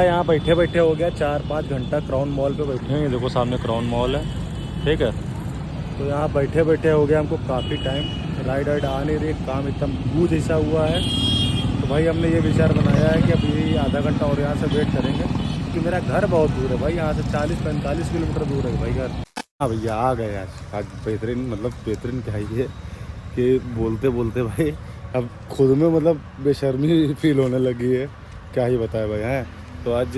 यहाँ बैठे बैठे हो गया 4-5 घंटा क्राउन मॉल पे बैठे हैं। देखो सामने क्राउन मॉल है, ठीक है। तो यहाँ बैठे बैठे हो गया हमको काफ़ी टाइम। राइड वाइड आ नहीं रही, काम एकदम बूझ ऐसा हुआ है। तो भाई हमने ये विचार बनाया है कि अब ये आधा घंटा और यहाँ से वेट करेंगे, क्योंकि मेरा घर बहुत दूर है भाई, यहाँ से 40-45 किलोमीटर दूर है भाई घर। हाँ भैया आ गए आज बेहतरीन, मतलब बेहतरीन क्या है कि बोलते बोलते भाई अब खुद में मतलब बेशर्मी फील होने लगी है, क्या ही बताए भाई हैं। तो आज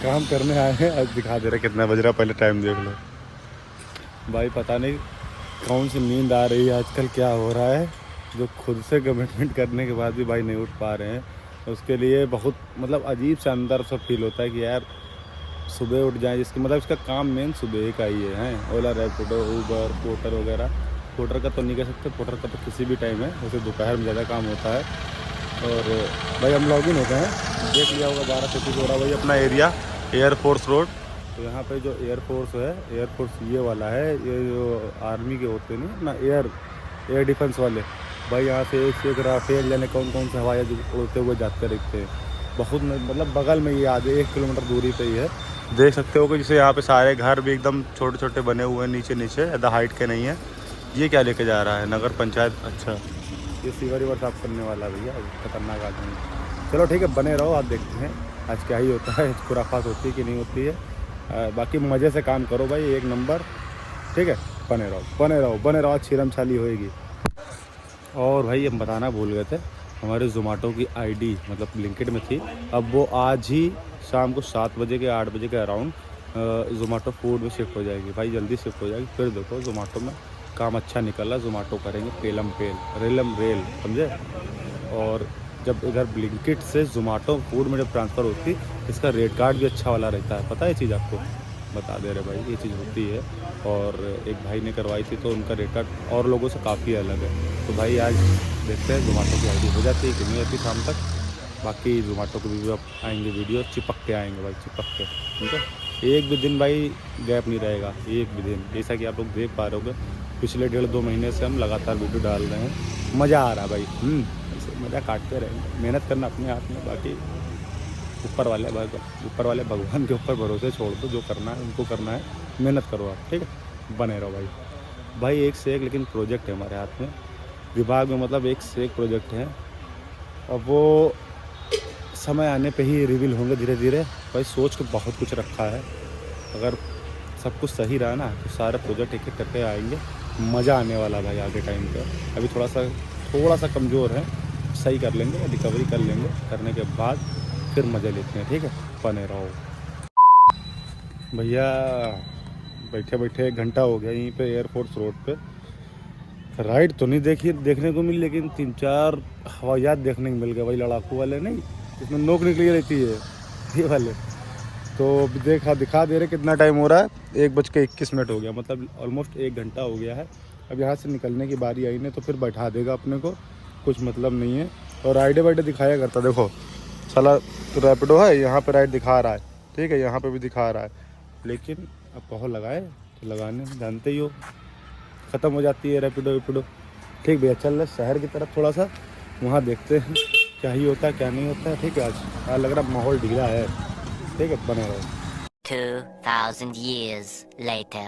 काम करने आए हैं, आज दिखा दे रहे कितना बज रहा, पहले टाइम देख लो भाई। पता नहीं कौन सी नींद आ रही है आजकल, क्या हो रहा है, जो खुद से कमिटमेंट करने के बाद भी भाई नहीं उठ पा रहे हैं। उसके लिए बहुत मतलब अजीब सा अंदर सा फील होता है कि यार सुबह उठ जाएं, जिसकी मतलब इसका काम मेन सुबह का ही है। ओला, रैपिडो, उबर, पोर्टर वगैरह। पोर्टर का तो नहीं कह सकते, पोर्टर का तो किसी भी टाइम है, वैसे दोपहर में ज़्यादा काम होता है। और भाई हम लॉगिन होते हैं, देख लिया होगा 12:33 हो रहा भाई अपना एरिया एयरफोर्स रोड। तो यहाँ पे जो एयरफोर्स है, एयरफोर्स ये वाला है, ये जो आर्मी के होते नहीं अपना एयर डिफेंस वाले भाई, यहाँ से एक राफेल जाने कौन कौन से हवाई उड़ते हुए जाते रहते हैं। बहुत मतलब बगल में ये आधे 1 किलोमीटर दूरी पे ही है। देख सकते हो कि जैसे यहाँ पे सारे घर भी एकदम छोटे छोटे बने हुए हैं, नीचे नीचे ज़्यादा हाइट के नहीं है। ये क्या लेके जा रहा है, नगर पंचायत, अच्छा ये सीवर रिवर साफ करने वाला भैया, खतरनाक आदमी। चलो ठीक है, बने रहो, आप देखते हैं आज क्या ही होता है, खुराफात होती है कि नहीं होती है। बाकी मज़े से काम करो भाई, एक नंबर, ठीक है। बने रहो बने रहो बने रहो, छिरम छाली होएगी। और भाई हम बताना भूल गए थे, हमारे जोमेटो की आईडी मतलब ब्लिंकिट में थी, अब वो आज ही शाम को 7 बजे के 8 बजे के अराउंड जोमेटो फूड में शिफ्ट हो जाएगी भाई, जल्दी शिफ्ट हो जाएगी। फिर देखो जोमेटो में काम अच्छा निकला, जोमेटो करेंगे पेलम पेल रेलम रेल, समझे। और जब इधर ब्लिंकिट से जोमेटो फूड में जब ट्रांसफ़र होती, इसका रेट कार्ड भी अच्छा वाला रहता है, पता है चीज़ आपको, बता दे रहे भाई, ये चीज़ होती है। और एक भाई ने करवाई थी तो उनका रेट कार्ड और लोगों से काफ़ी अलग है। तो भाई आज देखते हैं जोमेटो की आईडी हो जाती है कि नहीं होती शाम तक। बाकी जोमेटो को भी अब आएंगे वीडियो, चिपक के आएंगे भाई, चिपक के, ठीक है। एक भी दिन भाई गैप नहीं रहेगा, एक भी दिन। जैसा कि आप लोग देख पा रहे होगे पिछले 1.5-2 महीने से हम लगातार वीडियो डाल रहे हैं, मज़ा आ रहा भाई। ऐसे मज़ा काटते रहेंगे, मेहनत करना अपने हाथ में, बाकी ऊपर वाले भगवान के ऊपर भरोसे छोड़ दो, जो करना है उनको करना है, मेहनत करो आप, ठीक है। बने रहो भाई। भाई एक से एक लेकिन प्रोजेक्ट है हमारे हाथ में, विभाग में मतलब एक से एक प्रोजेक्ट है, और वो समय आने पे ही रिवील होंगे धीरे धीरे। भाई सोच के बहुत कुछ रखा है, अगर सब कुछ सही रहा ना तो सारे प्रोजेक्ट एक एक करके आएंगे, मज़ा आने वाला भाई आगे टाइम पे। अभी थोड़ा सा कमज़ोर है, सही कर लेंगे, रिकवरी कर लेंगे, करने के बाद फिर मज़े लेते हैं, ठीक है। बने रहो भैया। बैठे बैठे 1 घंटा हो गया यहीं पे एयरफोर्स रोड पे। राइड तो नहीं देखने को मिली, लेकिन 3-4 हवाइयात देखने को मिल गए भाई, लड़ाकू वाले नहीं, इसमें नोक निकली रहती है ये वाले। तो दिखा दे रहे कितना टाइम हो रहा है, 1:21 हो गया, मतलब ऑलमोस्ट 1 घंटा हो गया है। अब यहाँ से निकलने की बारी आई नहीं तो फिर बैठा देगा अपने को, कुछ मतलब नहीं है। और राइडे वाइडे दिखाया करता, देखो साला रैपिडो है, यहाँ पे राइड दिखा रहा है, ठीक है, यहाँ पे भी दिखा रहा है, लेकिन अब बहुत लगाए तो लगाने जानते ही हो, ख़त्म हो जाती है रैपिडो वेपिडो। ठीक भैया, चल रहे शहर की तरफ थोड़ा सा, वहाँ देखते हैं क्या ही होता है क्या नहीं होता है, ठीक है। आज लग रहा माहौल ढीला है, ठीक है। बने रहो। 2000 years later.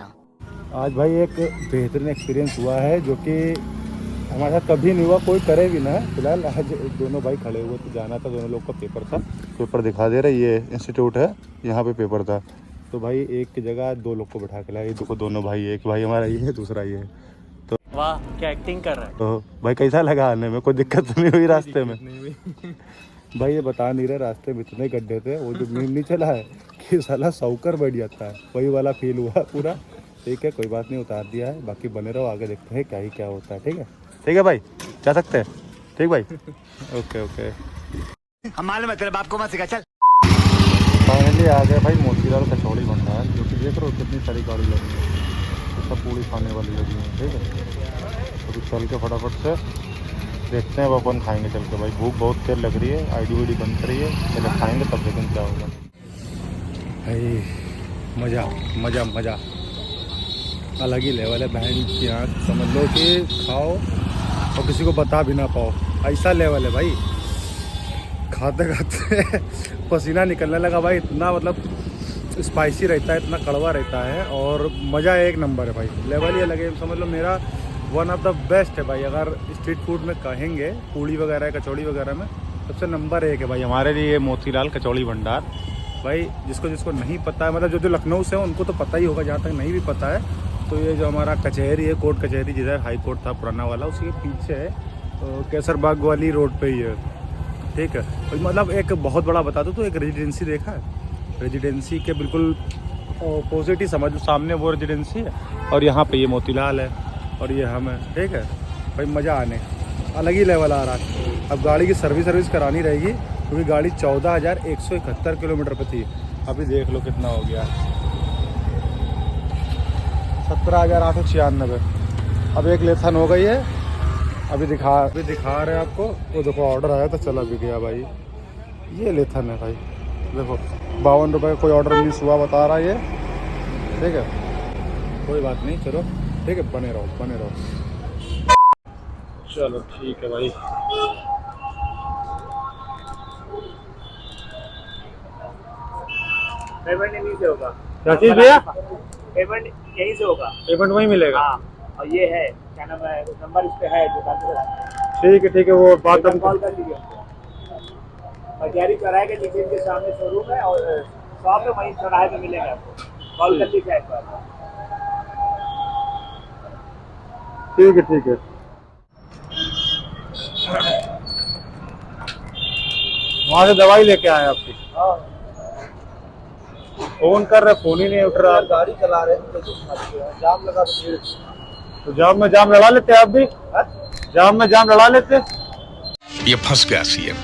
आज भाई एक बेहतरीन एक्सपीरियंस हुआ है, जो कि हमारे साथ कभी नहीं हुआ, कोई करे भी ना। फिलहाल आज दोनों भाई खड़े हुए थे, जाना था, दोनों लोग का पेपर था, पेपर दिखा दे रहे, ये इंस्टीट्यूट है, यहाँ पे पेपर था। तो भाई एक की जगह 2 लोग को बैठा के लाया, देखो दोनों भाई, एक भाई हमारा ये है, दूसरा ये है। तो वाह क्या एक्टिंग कर रहा है। तो भाई कैसा लगा आने में, कोई दिक्कत तो नहीं हुई रास्ते में? नहीं हुई। भाई ये बता नहीं रहे, रास्ते में इतने गड्ढे थे, वो जो मीन नहीं चला है कि साला सौकर बैठ जाता है, वही वाला फील हुआ पूरा, ठीक है। कोई बात नहीं, उतार दिया है, बाकी बने रहो, आगे देखते हैं क्या ही क्या होता है, ठीक है। ठीक है भाई, जा सकते हैं, ठीक भाई। ओके ओके, हम मालूम है तेरे बाप को मत सिखा, चल। फाइनली आ गए भाई मोतीलाल कचौड़ी बन रहा है, जो कि देख रहे हो कितनी सारी गाड़ी लगी है, सब पूरी खाने वाली लगी है, ठीक है। तो चल के फटाफट से देखते हैं, अब अपन खाएंगे चल के भाई, भूख बहुत देर लग रही है, आईडी वाईडी बंद करी है, पहले खाएंगे तब देखेंगे क्या होगा भाई। मज़ा मज़ा मज़ा अलग ही लेवल है बहन की आँख, समझ लो कि खाओ और किसी को बता भी ना पाओ, ऐसा लेवल है भाई। खाते खाते पसीना निकलने लगा भाई। इतना मतलब स्पाइसी रहता है, इतना कड़वा रहता है और मज़ा एक नंबर है भाई। लेवल ये लगे समझ लो मेरा वन ऑफ द बेस्ट है भाई। अगर स्ट्रीट फूड में कहेंगे पूड़ी वगैरह कचौड़ी वगैरह में सबसे नंबर 1 है भाई हमारे लिए मोतीलाल कचौड़ी भंडार भाई। जिसको जिसको नहीं पता है, मतलब जो लखनऊ से है उनको तो पता ही होगा, जहाँ तक नहीं भी पता है तो ये जो हमारा कचहरी है, कोर्ट कचहरी जिधर हाई कोर्ट था पुराना वाला, उसी के पीछे है, तो केसर बाग वाली रोड पे ही है, ठीक है। तो मतलब एक बहुत बड़ा बता दूँ तो एक रेजिडेंसी देखा है, रेजिडेंसी के बिल्कुल अपोजिट ही समझ लो, सामने वो रेजिडेंसी है और यहाँ पे ये मोतीलाल है और ये हम है, ठीक है भाई। मज़ा आने अलग ही लेवल आ रहा है। अब गाड़ी की सर्विस करानी रहेगी क्योंकि गाड़ी 14,171 किलोमीटर पर थी, अभी देख लो कितना हो गया, 17,896। अब एक लेसन हो गई है, अभी दिखा रहे हैं आपको। वो देखो ऑर्डर आया था, चला भी गया भाई। ये लेथन है भाई, देखो 52 रुपये का कोई ऑर्डर मिस हुआ बता रहा है ये, ठीक है कोई बात नहीं, चलो ठीक है, बने रहो। चलो ठीक है भाई। पेमेंट यहीं से होगा। क्या चीज़ भैया? पेमेंट यहीं से होगा। पेमेंट वहीं मिलेगा? हाँ, और ये है क्या नाम है, नंबर इस पे है दुकान। ठीक है वो बात हम कॉल कर लीजिए हमको। कचहरी चौराहे के नीचे के सामने शोरूम है और शॉप है, वहीं चौराहे पे मिलेगा आपको। कॉल कर लीजिए एक बार। ठीक है। वहाँ से दवाई लेके आए आपकी? हाँ, फोन कर रहे, फोन ही नहीं उठ रहा। गाड़ी चला रहे हैं तो जाम लगा तो जाम में जाम लड़ा लेते आप भी? जाम में जाम लड़ा लेते। ये फंस गया सीएम।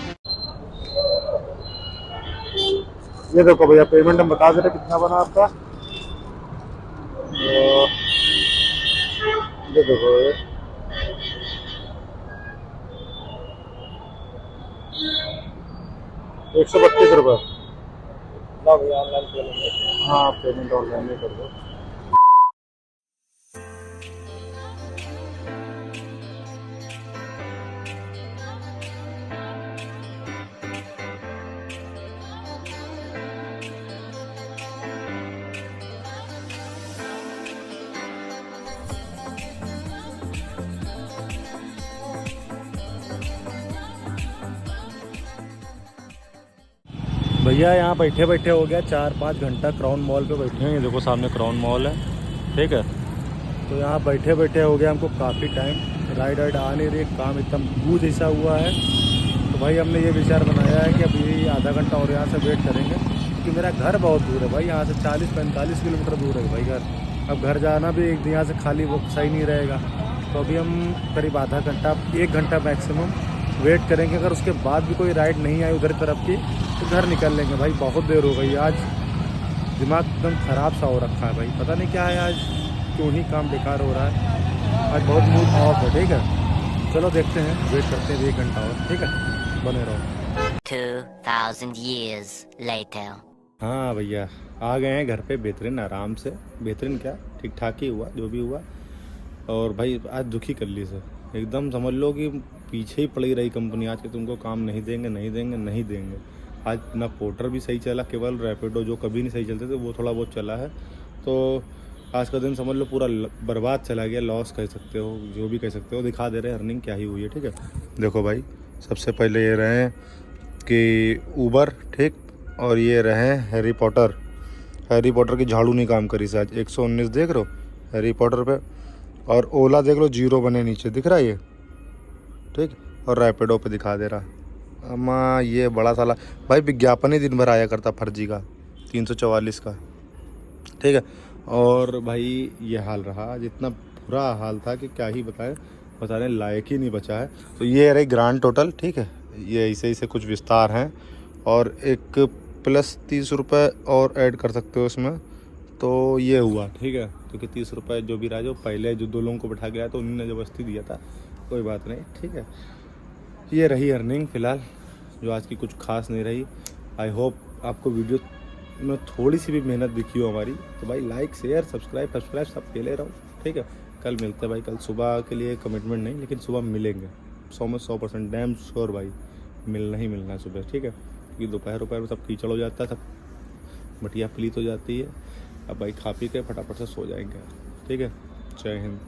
ये देखो भैया पेमेंट हम बता दे रहे कितना बना आपका। ये देखो 132 रुपये। हाँ पेमेंट ऑनलाइन ही कर दो। भैया यहाँ बैठे हो गया 4-5 घंटा क्राउन मॉल पे बैठे हैं। ये देखो सामने क्राउन मॉल है, ठीक है। तो यहाँ बैठे हो गया हमको काफ़ी टाइम। राइड आ नहीं रही, काम एकदम बू जैसा हुआ है। तो भाई हमने ये विचार बनाया है कि अभी आधा घंटा और यहाँ से वेट करेंगे क्योंकि मेरा घर बहुत दूर है भाई, यहाँ से 40-45 किलोमीटर दूर है भाई घर। अब घर जाना भी एक दिन यहाँ से खाली वो सही नहीं रहेगा। तो अभी हम करीब आधा घंटा 1 घंटा मैक्सिमम वेट करेंगे। अगर उसके बाद भी कोई राइड नहीं आई उधर तरफ की तो घर निकल लेंगे भाई। बहुत देर हो गई, आज दिमाग एकदम ख़राब सा हो रखा है भाई, पता नहीं क्या है आज, क्यों ही काम बेकार हो रहा है आज, बहुत मूड ऑफ है, ठीक है। चलो देखते हैं, वेट करते हैं 1 घंटा और, ठीक है बने रहो। 2000 years later. हाँ भैया आ गए हैं घर पे बेहतरीन आराम से, बेहतरीन क्या ठीक ठाक ही हुआ जो भी हुआ। और भाई आज दुखी कर ली सर एकदम, समझ लो कि पीछे ही पड़ी रही कंपनी आज के, तुमको काम नहीं देंगे। आज ना पोर्टर भी सही चला, केवल रैपिडो जो कभी नहीं सही चलते थे वो थोड़ा बहुत चला है। तो आज का दिन समझ लो पूरा बर्बाद चला गया, लॉस कह सकते हो, जो भी कह सकते हो। दिखा दे रहे हैं अर्निंग क्या ही हुई है, ठीक है। देखो भाई सबसे पहले ये रहे कि ऊबर, ठीक, और ये रहे हैरी पॉटर की झाड़ू नहीं काम करी से आज 119 देख रहे हो हैरी पॉटर पे। और ओला देख लो 0 बने नीचे दिख रहा है ये, ठीक। और रैपिडो पे दिखा दे रहा। अम्मा ये बड़ा साला भाई विज्ञापन ही दिन भर आया करता फर्जी का 344 का, ठीक है। और भाई ये हाल रहा, जितना बुरा हाल था कि क्या ही बताने लायक ही नहीं बचा है। तो ये रही ग्रांड टोटल, ठीक है। ये ऐसे कुछ विस्तार हैं और एक प्लस 30 रुपये और ऐड कर सकते हो इसमें, तो ये हुआ, ठीक है। क्योंकि 30 रुपये जो भी रहा, जो पहले जो 2 लोगों को बैठा गया तो उन्होंने ज़बरदस्ती दिया था, कोई बात नहीं, ठीक है। ये रही अर्निंग फ़िलहाल, जो आज की कुछ खास नहीं रही। आई होप आपको वीडियो में थोड़ी सी भी मेहनत दिखी हो हमारी, तो भाई लाइक शेयर सब्सक्राइब सब के ले रहा हूँ, ठीक है। कल मिलते हैं भाई, कल सुबह के लिए कमिटमेंट नहीं, लेकिन सुबह मिलेंगे 100% डैम श्योर भाई, मिलना ही मिलना है सुबह, ठीक है, क्योंकि दोपहर में सब कीचड़ हो जाता है, सब मटिया पलीत हो जाती है। अब भाई खा पी के फटाफट से सो जाएंगे, ठीक है। जय हिंद।